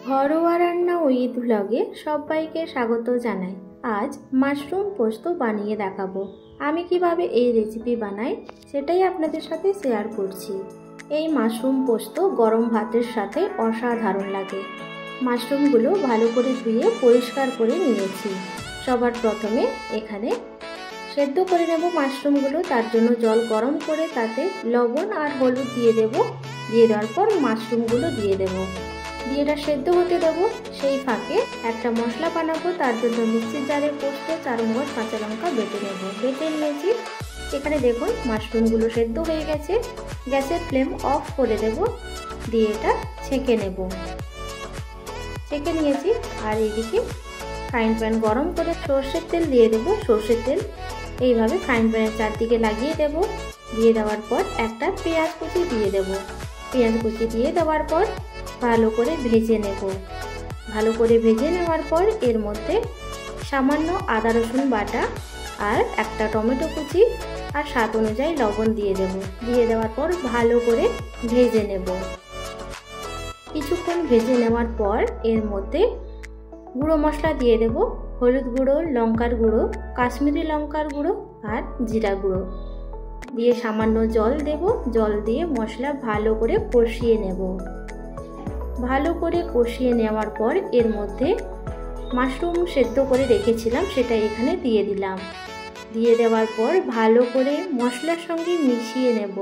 ঘরোয়া রান্না উইথ ব্লগে সবাইকে স্বাগত জানাই। আজ মাশরুম পোস্ত বানিয়ে দেখাবো। আমি কিভাবে এই রেসিপি বানাই সেটাই আপনাদের সাথে শেয়ার করছি। এই মাশরুম পোস্ত গরম ভাতের সাথে অসাধারণ লাগে। মাশরুমগুলো ভালো করে ধুয়ে পরিষ্কার করে নিয়েছি। সবার প্রথমে এখানে সেদ্ধ করে নেব মাশরুমগুলো। তার জন্য জল গরম করে তাতে লবণ আর হলুদ দিয়ে দেব। দিয়ে দেওয়ার পর মাশরুমগুলো দিয়ে দেবো। দিয়ে এটা সেদ্ধ হতে দেবো। সেই ফাঁকে একটা মশলা বানাবো। তার জন্য মিক্সির জারে পোস্ত, 4 মগজ, কাঁচা লঙ্কা বেটে নেব। বেটে নিয়েছি। এখানে দেখুন মাশরুমগুলো সেদ্ধ হয়ে গেছে। গ্যাসের ফ্লেম অফ করে দেব। দিয়ে এটা ছেঁকে নেব। ছেঁকে নিয়েছি। আর এইদিকে ফ্রাইং প্যান গরম করে সর্ষের তেল দিয়ে দেবো। সর্ষের তেল এইভাবে ফ্রাইং প্যানের চারদিকে লাগিয়ে দেব। দিয়ে দেওয়ার পর একটা পেঁয়াজ কুচি দিয়ে দেব। পেঁয়াজ কুচি দিয়ে দেওয়ার পর ভালো করে ভেজে নেব। ভালো করে ভেজে নেওয়ার পর এর মধ্যে সামান্য আদা রসুন বাটা আর একটা টমেটো কুচি আর স্বাদ অনুযায়ী লবণ দিয়ে দেব। দিয়ে দেওয়ার পর ভালো করে ভেজে নেব। কিছুক্ষণ ভেজে নেওয়ার পর এর মধ্যে গুঁড়ো মশলা দিয়ে দেব। হলুদ গুঁড়ো, লঙ্কার গুঁড়ো, কাশ্মীরি লঙ্কার গুঁড়ো আর জিরা গুঁড়ো দিয়ে সামান্য জল দেব। জল দিয়ে মশলা ভালো করে কষিয়ে নেব। ভালো করে কষিয়ে নেওয়ার পর এর মধ্যে মাশরুম সেদ্ধ করে রেখেছিলাম সেটা এখানে দিয়ে দিলাম। দিয়ে দেওয়ার পর ভালো করে মশলার সঙ্গে মিশিয়ে নেব।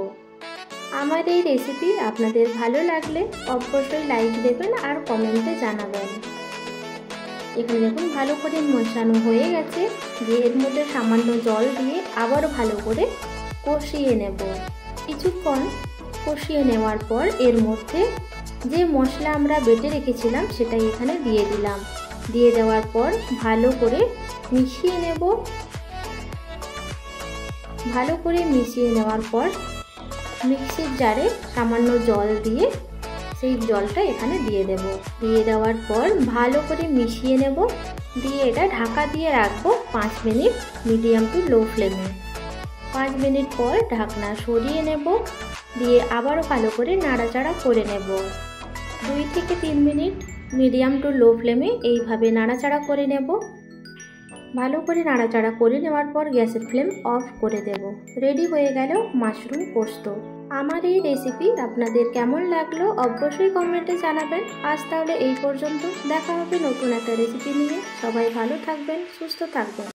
আমার এই রেসিপি আপনাদের ভালো লাগলে অবশ্যই লাইক দেবেন আর কমেন্টে জানাবেন। এখানে দেখুন ভালো করে মেশানো হয়ে গেছে। দিয়ে এর মধ্যে সামান্য জল দিয়ে আবার ভালো করে কষিয়ে নেব। কিছুক্ষণ কষিয়ে নেওয়ার পর এর মধ্যে যে মশলা আমরা বেটে রেখেছিলাম সেটা এখানে দিয়ে দিলাম। দিয়ে দেওয়ার পর ভালো করে মিশিয়ে নেব। ভালো করে মিশিয়ে নেওয়ার পর মিক্সির জারে সামান্য জল দিয়ে সেই জলটা এখানে দিয়ে দেব। দিয়ে দেওয়ার পর ভালো করে মিশিয়ে নেব। দিয়ে এটা ঢাকা দিয়ে রাখবো 5 মিনিট মিডিয়াম টু লো ফ্লেমে। 5 মিনিট পর ঢাকনা সরিয়ে নেব। দিয়ে আবারও ভালো করে নাড়াচাড়া করে নেব। 2 থেকে 3 মিনিট মিডিয়াম টু লো ফ্লেমে এইভাবে নাড়াচাড়া করে নেব। ভালো করে নাড়াচাড়া করে নেওয়ার পর গ্যাসের ফ্লেম অফ করে দেব। রেডি হয়ে গেল মাশরুম পোস্ত। আমার এই রেসিপি আপনাদের কেমন লাগলো অবশ্যই কমেন্টে জানাবেন। আজ তাহলে এই পর্যন্ত। দেখা হবে নতুন একটা রেসিপি নিয়ে। সবাই ভালো থাকবেন, সুস্থ থাকবেন।